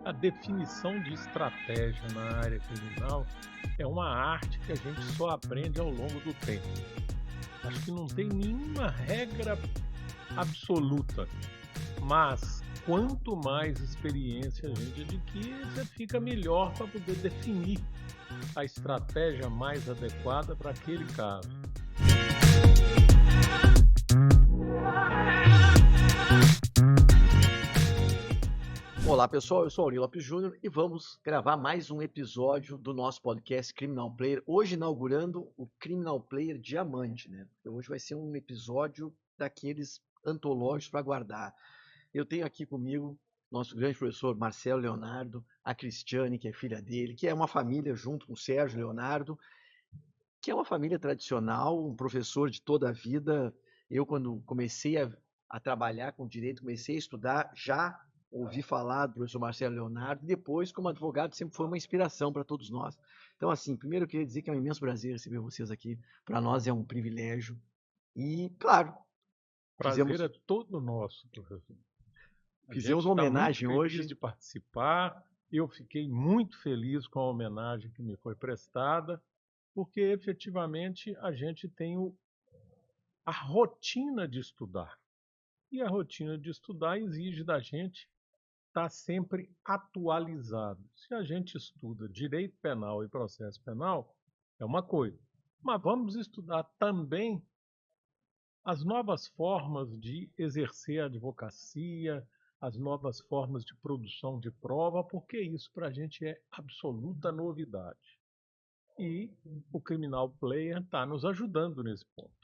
A definição de estratégia na área criminal é uma arte que a gente só aprende ao longo do tempo. Acho que não tem nenhuma regra absoluta, mas quanto mais experiência a gente adquire, você fica melhor para poder definir a estratégia mais adequada para aquele caso. Olá pessoal, eu sou Aurélio Lopes Júnior e vamos gravar mais um episódio do nosso podcast Criminal Player, hoje inaugurando o Criminal Player Diamante, né? Hoje vai ser um episódio daqueles antológicos para guardar. Eu tenho aqui comigo nosso grande professor Marcelo Leonardo, a Cristiane, que é filha dele, que é uma família junto com o Sérgio Leonardo, que é uma família tradicional, um professor de toda a vida. Eu, quando comecei a trabalhar com direito, comecei a estudar, já ouvi falar do professor Marcelo Leonardo, e depois, como advogado, sempre foi uma inspiração para todos nós. Então, assim, primeiro eu queria dizer que é um imenso prazer receber vocês aqui. Para nós é um privilégio. E, claro, Prazer é todo nosso, professor. Fizemos uma homenagem muito hoje. Feliz de participar. Eu fiquei muito feliz com a homenagem que me foi prestada, porque efetivamente a gente tem a rotina de estudar. E a rotina de estudar exige da gente estar sempre atualizado. Se a gente estuda direito penal e processo penal, é uma coisa. Mas vamos estudar também as novas formas de exercer a advocacia, as novas formas de produção de prova, porque isso para a gente é absoluta novidade. E o Criminal Player está nos ajudando nesse ponto.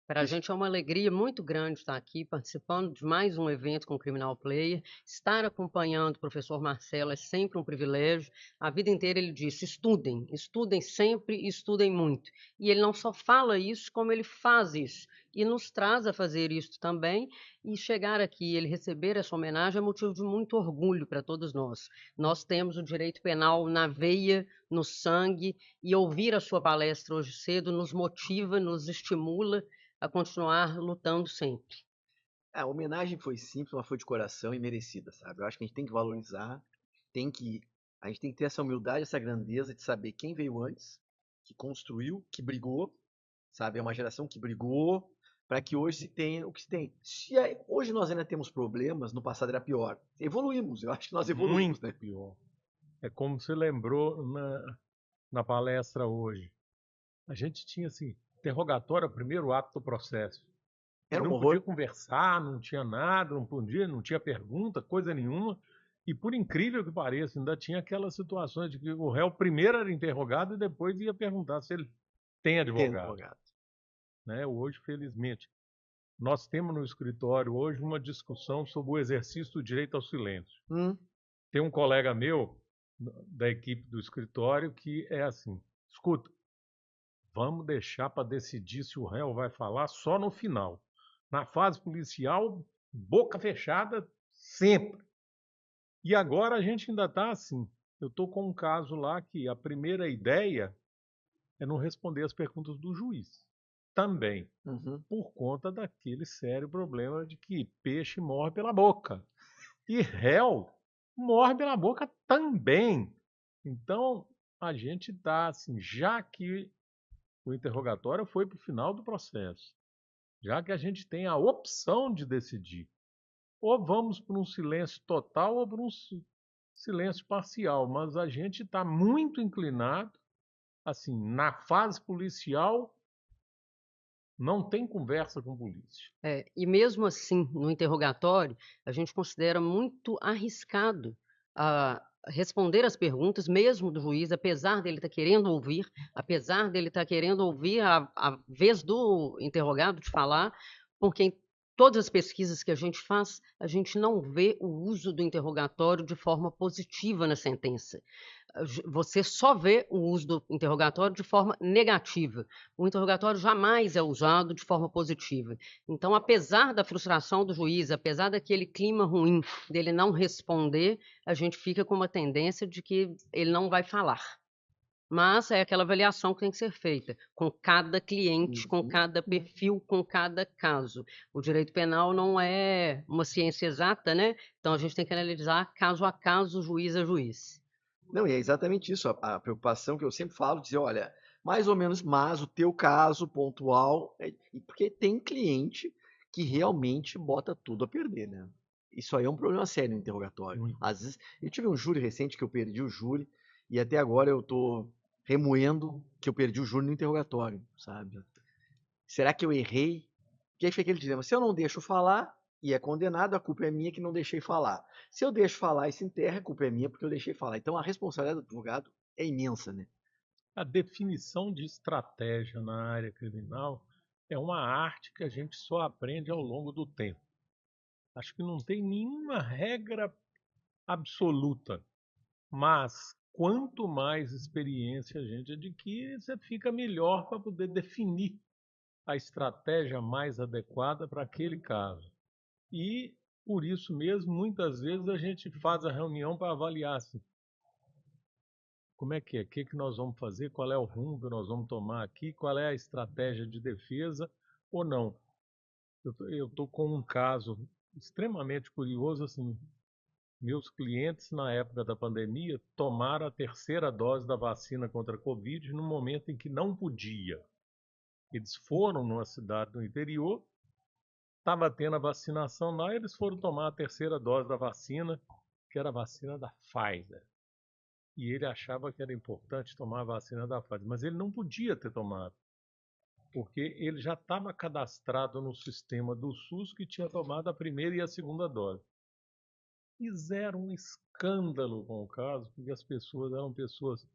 Para a gente é uma alegria muito grande estar aqui participando de mais um evento com o Criminal Player. Estar acompanhando o professor Marcelo é sempre um privilégio. A vida inteira ele disse: estudem, estudem sempre e estudem muito. E ele não só fala isso, como ele faz isso. E nos traz a fazer isso também. E chegar aqui, ele receber essa homenagem é motivo de muito orgulho para todos nós. Nós temos o direito penal na veia, no sangue, e ouvir a sua palestra hoje cedo nos motiva, nos estimula a continuar lutando sempre. A homenagem foi simples, mas foi de coração e merecida, sabe? Eu acho que a gente tem que valorizar, a gente tem que ter essa humildade, essa grandeza de saber quem veio antes, que construiu, que brigou, sabe? É uma geração que brigou para que hoje se tenha o que se tem. Hoje nós ainda temos problemas, no passado era pior. Evoluímos, eu acho que nós evoluímos, Muito né? pior. É como você lembrou na palestra hoje. A gente tinha assim, interrogatório é o primeiro ato do processo. Era um Não horror. podia conversar, não tinha nada, não tinha pergunta, coisa nenhuma. E por incrível que pareça, ainda tinha aquelas situações de que o réu primeiro era interrogado e depois ia perguntar se ele tem advogado. Né? Hoje, felizmente, nós temos no escritório hoje uma discussão sobre o exercício do direito ao silêncio. Tem um colega meu da equipe do escritório que é assim: escuta, vamos deixar para decidir se o réu vai falar só no final. Na fase policial, boca fechada sempre. E agora a gente ainda está assim. Eu estou com um caso lá que a primeira ideia é não responder as perguntas do juiz. Também, por conta daquele sério problema de que peixe morre pela boca. E réu morre pela boca também. Então, a gente está assim, já que o interrogatório foi para o final do processo, já que a gente tem a opção de decidir, ou vamos para um silêncio total ou para um silêncio parcial, mas a gente está muito inclinado, assim, na fase policial, não tem conversa com polícia. E mesmo assim, no interrogatório, a gente considera muito arriscado responder as perguntas, mesmo do juiz, apesar dele estar querendo ouvir, apesar dele estar querendo ouvir a vez do interrogado de falar, porque em todas as pesquisas que a gente faz, a gente não vê o uso do interrogatório de forma positiva na sentença. Você só vê o uso do interrogatório de forma negativa. O interrogatório jamais é usado de forma positiva. Então, apesar da frustração do juiz, apesar daquele clima ruim dele não responder, a gente fica com uma tendência de que ele não vai falar. Mas é aquela avaliação que tem que ser feita com cada cliente, com Uhum. cada perfil, com cada caso. O direito penal não é uma ciência exata, né? Então a gente tem que analisar caso a caso, juiz a juiz. Não, e é exatamente isso, a preocupação que eu sempre falo, dizer, olha, mais ou menos, mas o teu caso pontual, porque tem cliente que realmente bota tudo a perder, né? Isso aí é um problema sério no interrogatório. Muito. Às vezes, eu tive um júri recente que eu perdi o júri, e até agora eu tô remoendo que eu perdi o júri no interrogatório, sabe? Será que eu errei? Porque aí fica aquele dilema, se eu não deixo falar e é condenado, a culpa é minha que não deixei falar. Se eu deixo falar e se enterra, a culpa é minha porque eu deixei falar. Então a responsabilidade do advogado é imensa, né? A definição de estratégia na área criminal é uma arte que a gente só aprende ao longo do tempo. Acho que não tem nenhuma regra absoluta, mas quanto mais experiência a gente adquire, você fica melhor para poder definir a estratégia mais adequada para aquele caso. E por isso mesmo, muitas vezes a gente faz a reunião para avaliar assim, como é que é, o que nós vamos fazer, qual é o rumo que nós vamos tomar aqui, qual é a estratégia de defesa ou não. Eu estou com um caso extremamente curioso, assim, meus clientes na época da pandemia tomaram a terceira dose da vacina contra a Covid no momento em que não podia. Eles foram numa cidade do interior, estava tendo a vacinação lá, eles foram tomar a terceira dose da vacina, que era a vacina da Pfizer. E ele achava que era importante tomar a vacina da Pfizer, mas ele não podia ter tomado, porque ele já estava cadastrado no sistema do SUS que tinha tomado a primeira e a segunda dose. Fizeram um escândalo com o caso, porque as pessoas eram pessoas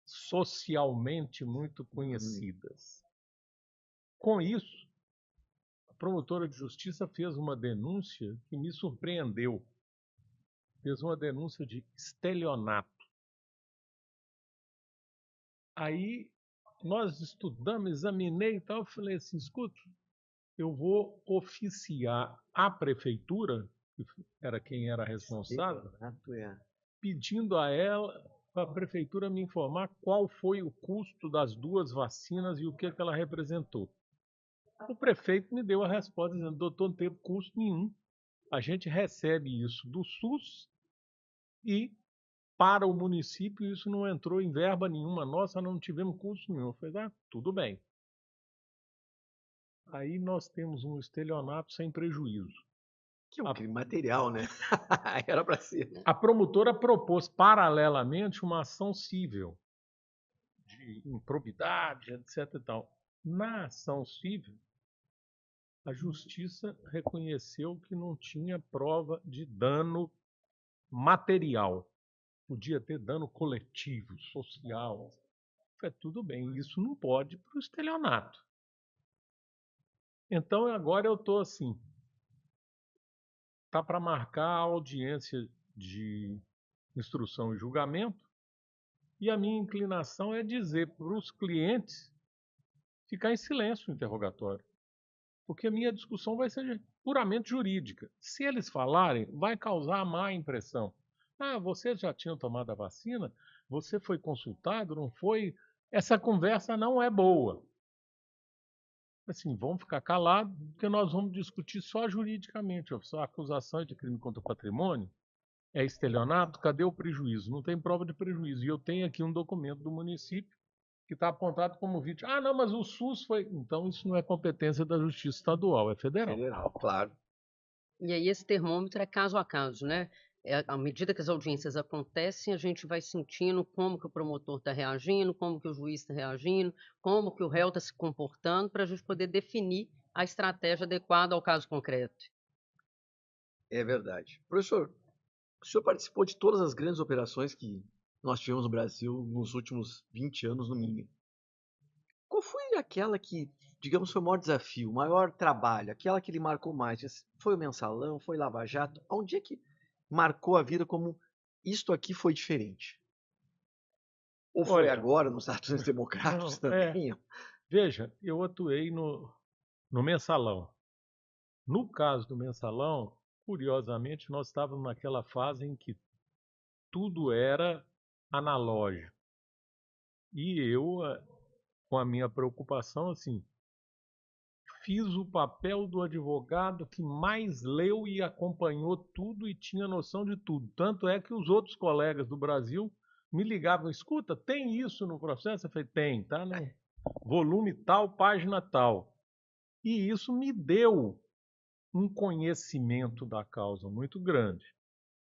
socialmente muito conhecidas. Com isso, a promotora de justiça fez uma denúncia que me surpreendeu. Fez uma denúncia de estelionato. Aí nós estudamos, examinei e tal, falei assim, escuta, eu vou oficiar a prefeitura, que era quem era responsável, pedindo a ela, para a prefeitura me informar qual foi o custo das duas vacinas e o que ela representou. O prefeito me deu a resposta dizendo, doutor, não teve custo nenhum. A gente recebe isso do SUS e para o município isso não entrou em verba nenhuma nossa, não tivemos custo nenhum. Eu falei, tudo bem. Aí nós temos um estelionato sem prejuízo. Que é um crime material, né? Era para ser. A promotora propôs paralelamente uma ação civil de improbidade, etc. e tal. Na ação civil, a justiça reconheceu que não tinha prova de dano material. Podia ter dano coletivo, social. Tudo bem, isso não pode para o estelionato. Então agora eu estou assim, tá para marcar a audiência de instrução e julgamento, e a minha inclinação é dizer para os clientes ficar em silêncio no interrogatório, porque a minha discussão vai ser puramente jurídica. Se eles falarem, vai causar má impressão. Vocês já tinham tomado a vacina? Você foi consultado? Não foi? Essa conversa não é boa. Assim, vamos ficar calados, porque nós vamos discutir só juridicamente. A acusação de crime contra o patrimônio é estelionato, cadê o prejuízo? Não tem prova de prejuízo. E eu tenho aqui um documento do município que está apontado como vítima. Não, mas o SUS foi. Então isso não é competência da Justiça Estadual, é federal. Federal, claro. E aí esse termômetro é caso a caso, né? À medida que as audiências acontecem, a gente vai sentindo como que o promotor está reagindo, como que o juiz está reagindo, como que o réu está se comportando, para a gente poder definir a estratégia adequada ao caso concreto. É verdade. Professor, o senhor participou de todas as grandes operações que nós tivemos no Brasil nos últimos 20 anos, no mínimo. Qual foi aquela que, digamos, foi o maior desafio, o maior trabalho, aquela que ele marcou mais? Foi o Mensalão, foi Lava Jato? Onde é que marcou a vida como isto aqui foi diferente? Ou foi Olha, agora nos Estados Unidos Democráticos não, também? veja, eu atuei no Mensalão. No caso do Mensalão, curiosamente, nós estávamos naquela fase em que tudo era analógico. E eu, com a minha preocupação, assim, fiz o papel do advogado que mais leu e acompanhou tudo e tinha noção de tudo. Tanto é que os outros colegas do Brasil me ligavam, escuta, tem isso no processo? Eu falei, tem, tá no volume tal, página tal. E isso me deu um conhecimento da causa muito grande.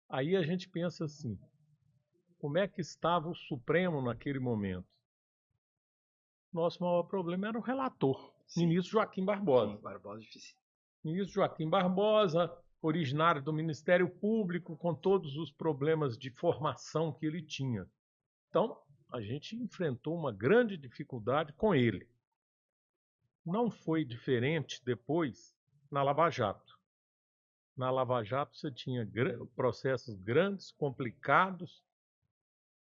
Aí a gente pensa assim, como é que estava o Supremo naquele momento? Nosso maior problema era o relator, ministro Joaquim Barbosa. Difícil. Ministro Joaquim Barbosa, originário do Ministério Público, com todos os problemas de formação que ele tinha. Então, a gente enfrentou uma grande dificuldade com ele. Não foi diferente depois na Lava Jato. Na Lava Jato você tinha processos grandes, complicados,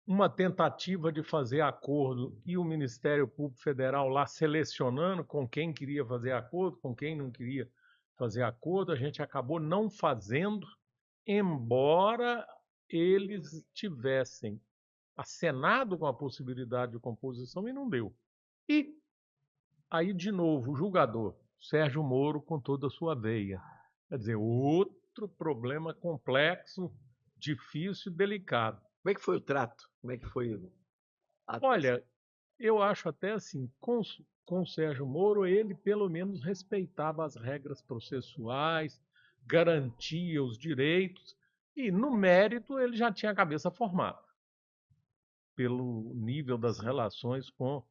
uma tentativa de fazer acordo e o Ministério Público Federal lá selecionando com quem queria fazer acordo, com quem não queria fazer acordo. A gente acabou não fazendo, embora eles tivessem acenado com a possibilidade de composição e não deu. E aí, de novo, o julgador, Sérgio Moro, com toda a sua veia. Quer dizer, outro problema complexo, difícil e delicado. Como é que foi o trato? Como é que foi Olha, eu acho até assim, com o Sérgio Moro, ele pelo menos respeitava as regras processuais, garantia os direitos, e no mérito ele já tinha a cabeça formada, pelo nível das relações com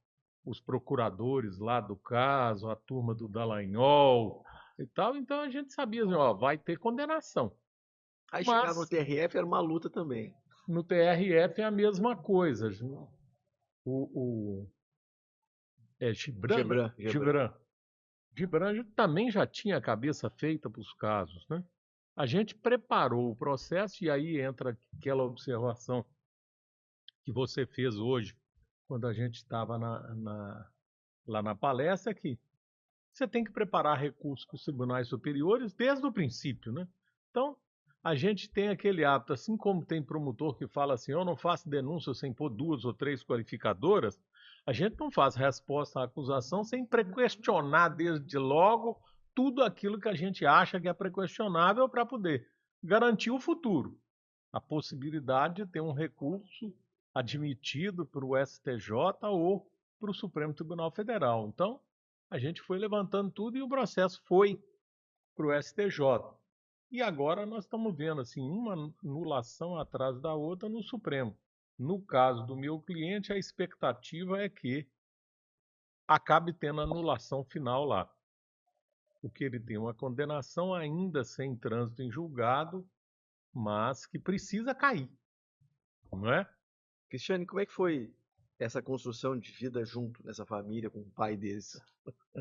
os procuradores lá do caso, a turma do Dallagnol e tal, então a gente sabia assim, ó, vai ter condenação. Aí Mas chegava no TRF, era uma luta também. no TRF é a mesma coisa. Gibran também já tinha a cabeça feita para os casos, né? A gente preparou o processo e aí entra aquela observação que você fez hoje, quando a gente estava lá na palestra, que você tem que preparar recursos para os tribunais superiores desde o princípio, né? Então, a gente tem aquele hábito, assim como tem promotor que fala assim, eu não faço denúncia sem pôr 2 ou 3 qualificadoras, a gente não faz resposta à acusação sem prequestionar desde logo tudo aquilo que a gente acha que é prequestionável para poder garantir o futuro. A possibilidade de ter um recurso admitido para o STJ ou para o Supremo Tribunal Federal. Então, a gente foi levantando tudo e o processo foi para o STJ. E agora nós estamos vendo assim, uma anulação atrás da outra no Supremo. No caso do meu cliente, a expectativa é que acabe tendo anulação final lá. Porque ele tem uma condenação ainda sem trânsito em julgado, mas que precisa cair. Não é? Cristiane, como é que foi essa construção de vida junto nessa família com o pai deles?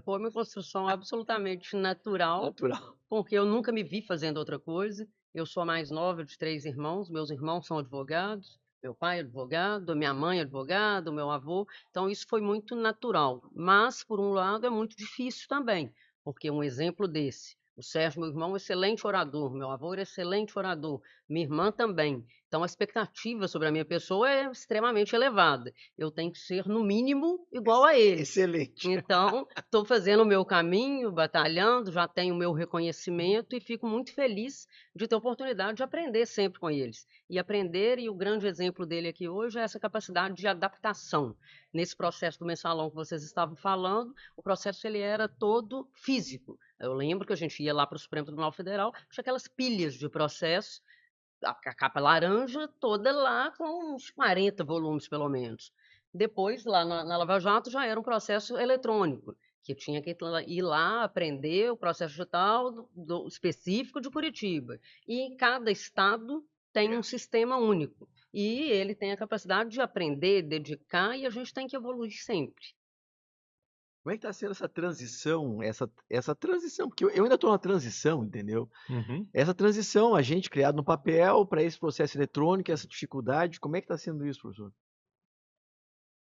Foi uma construção absolutamente natural, Natural. porque eu nunca me vi fazendo outra coisa. Eu sou a mais nova de 3 irmãos, meus irmãos são advogados, meu pai é advogado, minha mãe é advogada, meu avô, então isso foi muito natural. Mas, por um lado, é muito difícil também, porque um exemplo desse, o Sérgio, meu irmão, é um excelente orador, meu avô era excelente orador, minha irmã também. Então, a expectativa sobre a minha pessoa é extremamente elevada. Eu tenho que ser, no mínimo, igual a eles. Excelente. Então, estou fazendo o meu caminho, batalhando, já tenho o meu reconhecimento e fico muito feliz de ter a oportunidade de aprender sempre com eles. E aprender, e o grande exemplo dele aqui hoje é essa capacidade de adaptação. Nesse processo do mensalão que vocês estavam falando, o processo ele era todo físico. Eu lembro que a gente ia lá para o Supremo Tribunal Federal, tinha aquelas pilhas de processo, a capa laranja toda lá com uns 40 volumes, pelo menos. Depois, lá na Lava Jato, já era um processo eletrônico, que tinha que ir lá aprender o processo digital específico de Curitiba. E cada estado tem um sistema único. E ele tem a capacidade de aprender, dedicar, e a gente tem que evoluir sempre. Como é que está sendo essa transição, essa transição? Porque eu ainda estou na transição, entendeu? Uhum. Essa transição, a gente criado no papel para esse processo eletrônico, essa dificuldade, como é que está sendo isso, professor?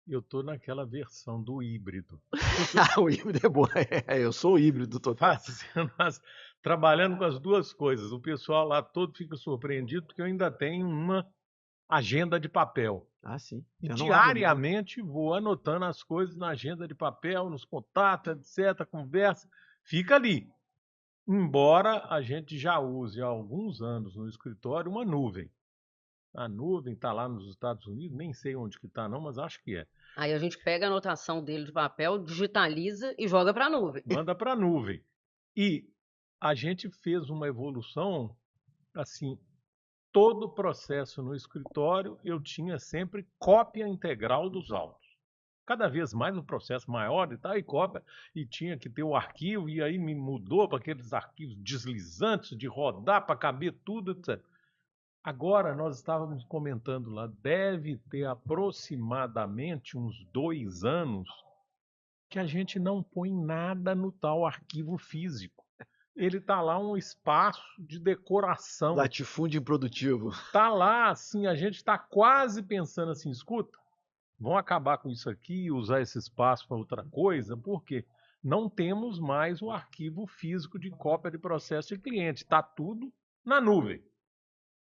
Eu estou naquela versão do híbrido. O híbrido é bom, eu sou o híbrido total. Trabalhando com as duas coisas. O pessoal lá todo fica surpreendido porque eu ainda tenho uma agenda de papel. Ah, sim. E Eu não abro mão. diariamente vou anotando as coisas na agenda de papel, nos contatos, etc., conversa. Fica ali. Embora a gente já use há alguns anos no escritório uma nuvem. A nuvem está lá nos Estados Unidos, nem sei onde que está não, mas acho que é. Aí a gente pega a anotação dele de papel, digitaliza e joga para a nuvem. Manda para a nuvem. E a gente fez uma evolução, assim, todo o processo no escritório eu tinha sempre cópia integral dos autos. Cada vez mais um processo maior e tal, e cópia, e tinha que ter o arquivo, e aí me mudou para aqueles arquivos deslizantes de rodar para caber tudo, etc. Agora nós estávamos comentando lá, deve ter aproximadamente uns 2 anos que a gente não põe nada no tal arquivo físico. Ele está lá um espaço de decoração. Latifúndio improdutivo. Está lá, assim, a gente está quase pensando assim, escuta, vão acabar com isso aqui e usar esse espaço para outra coisa, porque não temos mais o arquivo físico de cópia de processo de cliente. Está tudo na nuvem.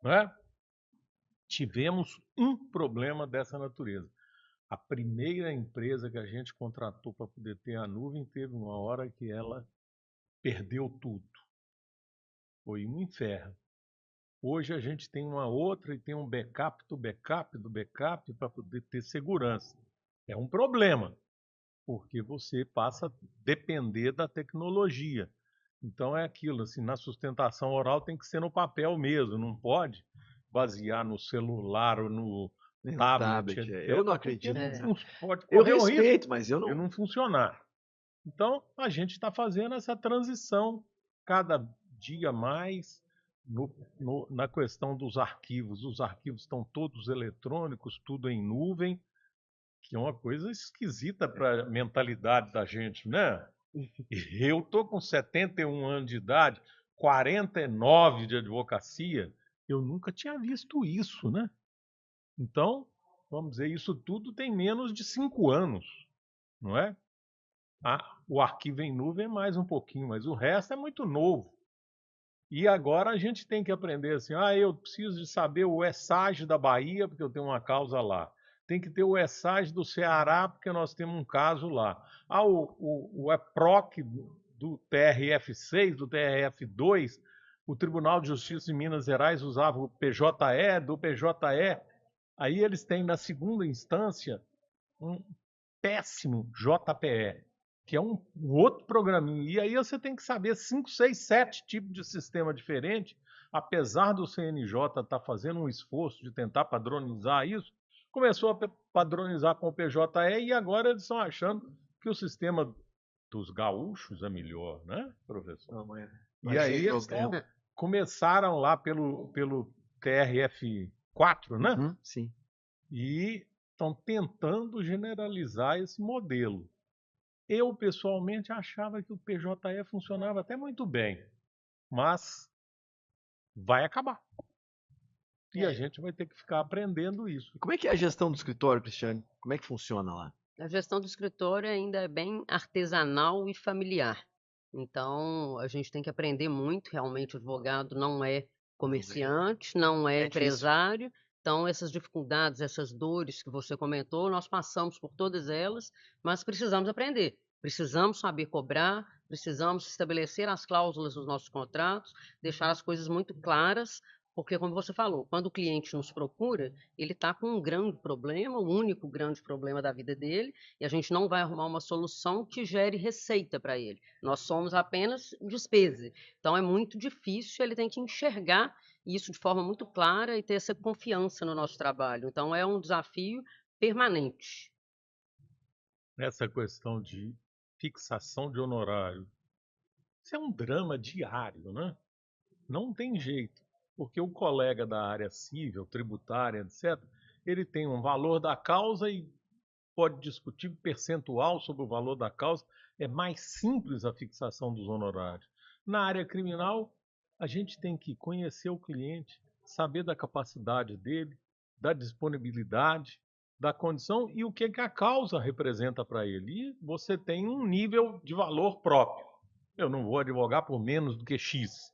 Né? Tivemos um problema dessa natureza. A primeira empresa que a gente contratou para poder ter a nuvem teve uma hora que ela perdeu tudo. Foi um inferno. Hoje a gente tem uma outra e tem um backup do backup do backup para poder ter segurança. É um problema, porque você passa a depender da tecnologia. Então é aquilo, assim, na sustentação oral tem que ser no papel mesmo, não pode basear no celular ou no tablet. Tablet. Eu não acredito. Pode Eu correr o risco respeito, mas eu de não. não funcionar. Então a gente está fazendo essa transição cada dia mais na questão dos arquivos. Os arquivos estão todos eletrônicos, tudo em nuvem, que é uma coisa esquisita para a mentalidade da gente, né? Eu estou com 71 anos de idade, 49 de advocacia, eu nunca tinha visto isso, né? Então, vamos dizer, isso tudo tem menos de 5 anos, não é? O arquivo em nuvem é mais um pouquinho, mas o resto é muito novo. E agora a gente tem que aprender assim, eu preciso de saber o ESAG da Bahia, porque eu tenho uma causa lá. Tem que ter o ESAG do Ceará, porque nós temos um caso lá. O EPROC do TRF6, do TRF2, o Tribunal de Justiça de Minas Gerais usava o PJE, do PJE. Aí eles têm, na segunda instância, um péssimo JPE, que é um outro programinha. E aí você tem que saber 5, 6, 7 tipos de sistema diferente. Apesar do CNJ estar fazendo um esforço de tentar padronizar isso, começou a padronizar com o PJE e agora eles estão achando que o sistema dos gaúchos é melhor, né, professor? Não, e aí eles começaram lá pelo TRF4, né? Uhum, sim. E estão tentando generalizar esse modelo. Eu, pessoalmente, achava que o PJE funcionava até muito bem, mas vai acabar. E a gente vai ter que ficar aprendendo isso. Como é que é a gestão do escritório, Cristiane? Como é que funciona lá? A gestão do escritório ainda é bem artesanal e familiar. Então, a gente tem que aprender muito. Realmente, o advogado não é comerciante, não é empresário. Então, essas dificuldades, essas dores que você comentou, nós passamos por todas elas, mas precisamos aprender. Precisamos saber cobrar, precisamos estabelecer as cláusulas dos nossos contratos, deixar as coisas muito claras, porque, como você falou, quando o cliente nos procura, ele está com um grande problema, o único grande problema da vida dele, e a gente não vai arrumar uma solução que gere receita para ele. Nós somos apenas despesa. Então, é muito difícil, ele tem que enxergar isso de forma muito clara e ter essa confiança no nosso trabalho. Então, é um desafio permanente. Essa questão de fixação de honorário, isso é um drama diário, né? Não tem jeito, porque o colega da área civil, tributária, etc., ele tem um valor da causa e pode discutir percentual sobre o valor da causa. É mais simples a fixação dos honorários. Na área criminal, a gente tem que conhecer o cliente, saber da capacidade dele, da disponibilidade, da condição e o que a causa representa para ele. E você tem um nível de valor próprio. Eu não vou advogar por menos do que X.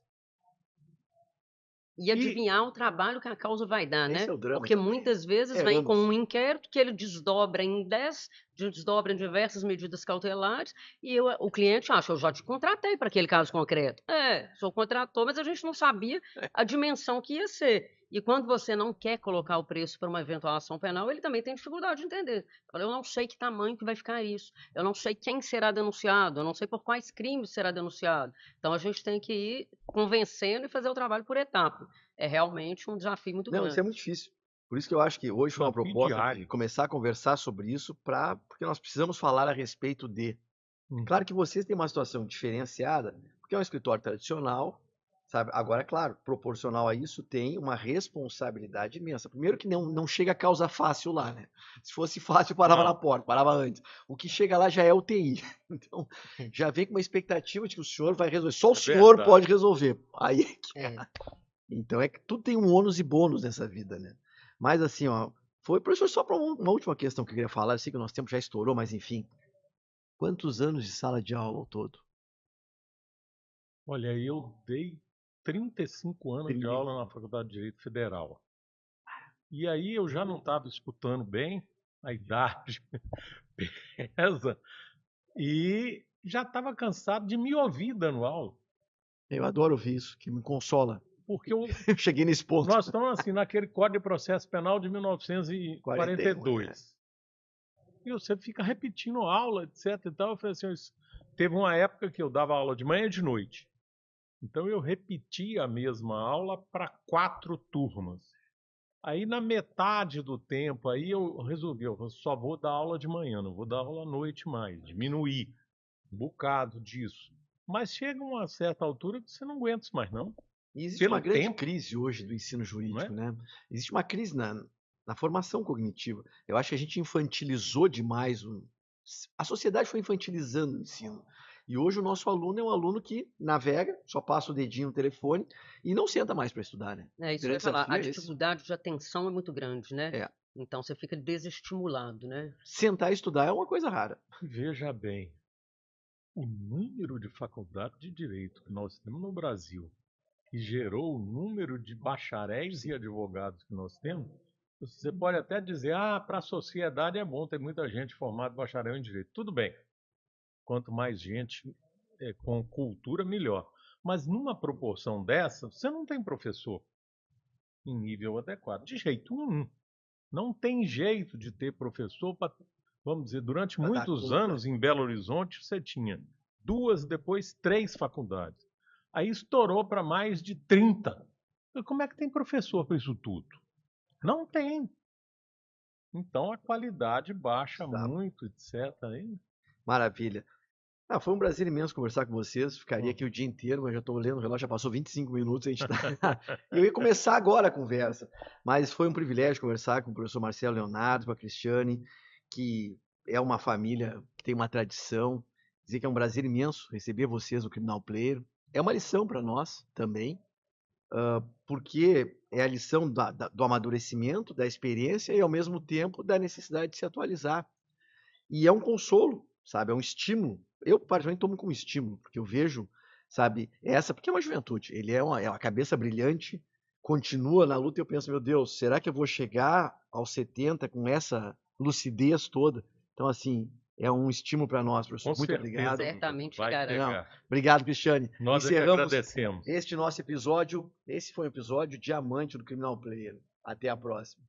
E adivinhar o trabalho que a causa vai dar, Esse né? é o drama Porque também. muitas vezes É vem com anos. um inquérito que ele desdobra em 10, desdobra em diversas medidas cautelares, e o cliente acha, eu já te contratei para aquele caso concreto. É, o senhor contratou, mas a gente não sabia a dimensão que ia ser. E quando você não quer colocar o preço para uma eventual ação penal, ele também tem dificuldade de entender. Fala, eu não sei que tamanho que vai ficar isso, eu não sei quem será denunciado, eu não sei por quais crimes será denunciado. Então a gente tem que ir convencendo e fazer o trabalho por etapa. É realmente um desafio muito Não, isso é grande. muito difícil. Por isso que eu acho que hoje foi uma Desafio proposta de diário. começar a conversar sobre isso, porque nós precisamos falar a respeito de. Claro que vocês têm uma situação diferenciada, porque é um escritório tradicional, sabe? Agora, claro, proporcional a isso, tem uma responsabilidade imensa. Primeiro que não chega a causa fácil lá, né? Se fosse fácil, parava na Não. porta, parava antes. O que chega lá já é UTI. Então, já vem com uma expectativa de que o senhor vai resolver. Só o É senhor verdade. pode resolver. Aí é que É. Então é que tudo tem um ônus e bônus nessa vida, né? Mas assim, ó, professor, só para uma última questão que eu queria falar, eu sei que o nosso tempo já estourou, mas enfim, quantos anos de sala de aula ao todo? Olha, eu dei 35 anos de aula na Faculdade de Direito Federal. E aí eu já não estava escutando bem, a idade pesa, e já estava cansado de me ouvir dando aula. Eu adoro ouvir isso, que me consola. Porque eu, Eu cheguei nesse ponto. nós estamos assim, naquele Código de Processo Penal de 41, 1942. E você fica repetindo aula, etc. E tal. Eu falei assim, teve uma época que eu dava aula de manhã e de noite. Então eu repetia a mesma aula para 4 turmas. Aí na metade do tempo aí eu resolvi, eu só vou dar aula de manhã, não vou dar aula à noite mais, diminuir um bocado disso. Mas chega uma certa altura que você não aguenta isso mais não. E existe Pelo uma grande tempo, crise hoje do ensino não jurídico, é? né? Existe uma crise na formação cognitiva. Eu acho que a gente infantilizou demais. A sociedade foi infantilizando o ensino. E hoje o nosso aluno é um aluno que navega, só passa o dedinho no telefone e não senta mais para estudar, né? É O isso que eu ia grande falar. A desafio é esse. dificuldade de atenção é muito grande, né? É, Então você fica desestimulado, né? sentar e estudar é uma coisa rara. Veja bem, o número de faculdades de direito que nós temos no Brasil, que gerou o número de bacharéis e advogados que nós temos, você pode até dizer, para a sociedade é bom ter muita gente formada bacharel em direito. Tudo bem. Quanto mais gente com cultura, melhor. Mas numa proporção dessa, você não tem professor em nível adequado. De jeito nenhum. Não tem jeito de ter professor para, vamos dizer, durante Pra dar muitos conta. anos em Belo Horizonte você tinha 2, depois 3 faculdades. Aí estourou para mais de 30. E como é que tem professor para isso tudo? Não tem. Então a qualidade baixa Tá. muito, etc. Aí, Maravilha. Foi um prazer imenso conversar com vocês. Ficaria aqui o dia inteiro, mas já estou olhando o relógio, já passou 25 minutos. A gente tá... Eu ia começar agora a conversa, mas foi um privilégio conversar com o professor Marcelo Leonardo, com a Cristiane, que é uma família que tem uma tradição. Dizer que é um prazer imenso receber vocês no Criminal Player. É uma lição para nós também, porque é a lição do amadurecimento, da experiência e, ao mesmo tempo, da necessidade de se atualizar. E é um consolo, sabe? É um estímulo. Eu, particularmente, tomo como estímulo, porque eu vejo, sabe, porque é uma juventude. Ele é uma cabeça brilhante, continua na luta e eu penso, meu Deus, será que eu vou chegar aos 70 com essa lucidez toda? Então, assim, é um estímulo para nós, professor. com Muito certeza, obrigado. Certamente vai chegará. Não, chegar. obrigado, Cristiane. Nós é que Encerramos agradecemos. este nosso episódio. Esse foi um episódio diamante do Criminal Player. Até a próxima.